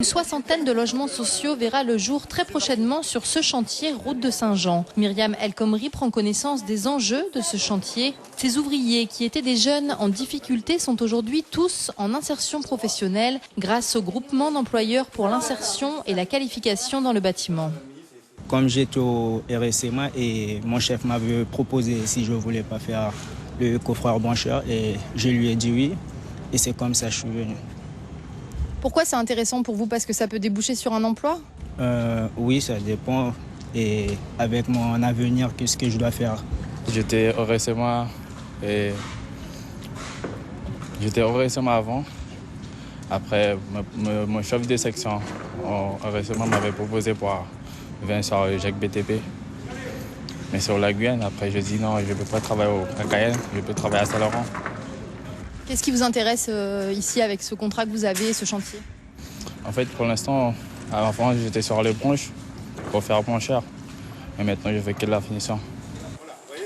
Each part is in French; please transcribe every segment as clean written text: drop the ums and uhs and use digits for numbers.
Une soixantaine de logements sociaux verra le jour très prochainement sur ce chantier route de Saint-Jean. Myriam El Khomri prend connaissance des enjeux de ce chantier. Ces ouvriers qui étaient des jeunes en difficulté sont aujourd'hui tous en insertion professionnelle grâce au groupement d'employeurs pour l'insertion et la qualification dans le bâtiment. Comme j'étais au RSMA et mon chef m'avait proposé si je ne voulais pas faire le coffreur brancheur et je lui ai dit oui et c'est comme ça que je suis venu. Pourquoi c'est intéressant pour vous? Parce que ça peut déboucher sur un emploi? Oui, ça dépend. Et avec mon avenir, qu'est-ce que je dois faire? J'étais au RSMA avant. Après, mon chef de section au RSMA m'avait proposé pour venir sur le GEC BTP. Mais sur la Guyane, après, je dis non, je ne peux pas travailler à Cayenne, je peux travailler à Saint-Laurent. Qu'est-ce qui vous intéresse ici avec ce contrat que vous avez, ce chantier? En fait, pour l'instant, avant, j'étais sur les branches pour faire brancheur. Mais maintenant, je fais que de la finition.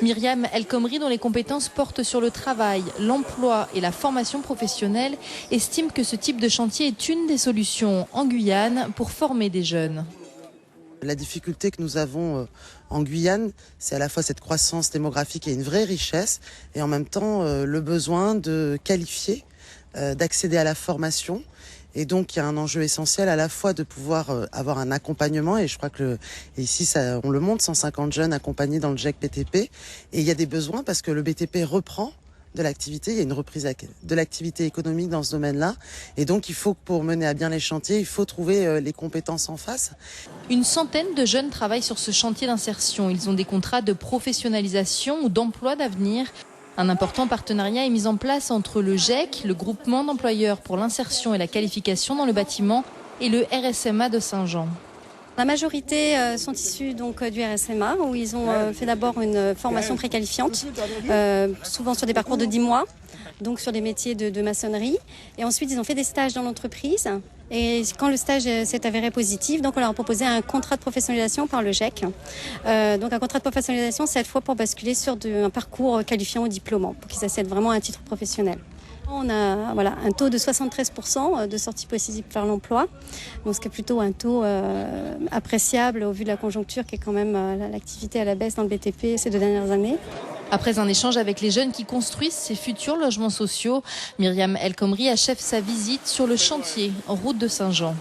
Myriam El Khomri, dont les compétences portent sur le travail, l'emploi et la formation professionnelle, estime que ce type de chantier est une des solutions en Guyane pour former des jeunes. La difficulté que nous avons en Guyane, c'est à la fois cette croissance démographique et une vraie richesse, et en même temps le besoin de qualifier, d'accéder à la formation. Et donc il y a un enjeu essentiel à la fois de pouvoir avoir un accompagnement, et je crois que ici on le montre, 150 jeunes accompagnés dans le GEC BTP, et il y a des besoins parce que le BTP reprend de l'activité, il y a une reprise de l'activité économique dans ce domaine-là. Et donc, il faut, pour mener à bien les chantiers, il faut trouver les compétences en face. Une centaine de jeunes travaillent sur ce chantier d'insertion. Ils ont des contrats de professionnalisation ou d'emploi d'avenir. Un important partenariat est mis en place entre le GEC, le groupement d'employeurs pour l'insertion et la qualification dans le bâtiment, et le RSMA de Saint-Jean. La majorité sont issus donc du RSMA où ils ont fait d'abord une formation préqualifiante, souvent sur des parcours de 10 mois, donc sur des métiers de maçonnerie. Et ensuite, ils ont fait des stages dans l'entreprise. Et quand le stage s'est avéré positif, donc on leur a proposé un contrat de professionnalisation par le GEC. Donc un contrat de professionnalisation, cette fois pour basculer sur un parcours qualifiant ou diplômant, pour qu'ils accèdent vraiment à un titre professionnel. On a un taux de 73% de sortie possible vers l'emploi, donc ce qui est plutôt un taux appréciable au vu de la conjoncture qui est quand même l'activité à la baisse dans le BTP ces 2 dernières années. Après un échange avec les jeunes qui construisent ces futurs logements sociaux, Myriam El Khomri achève sa visite sur le chantier en route de Saint-Jean.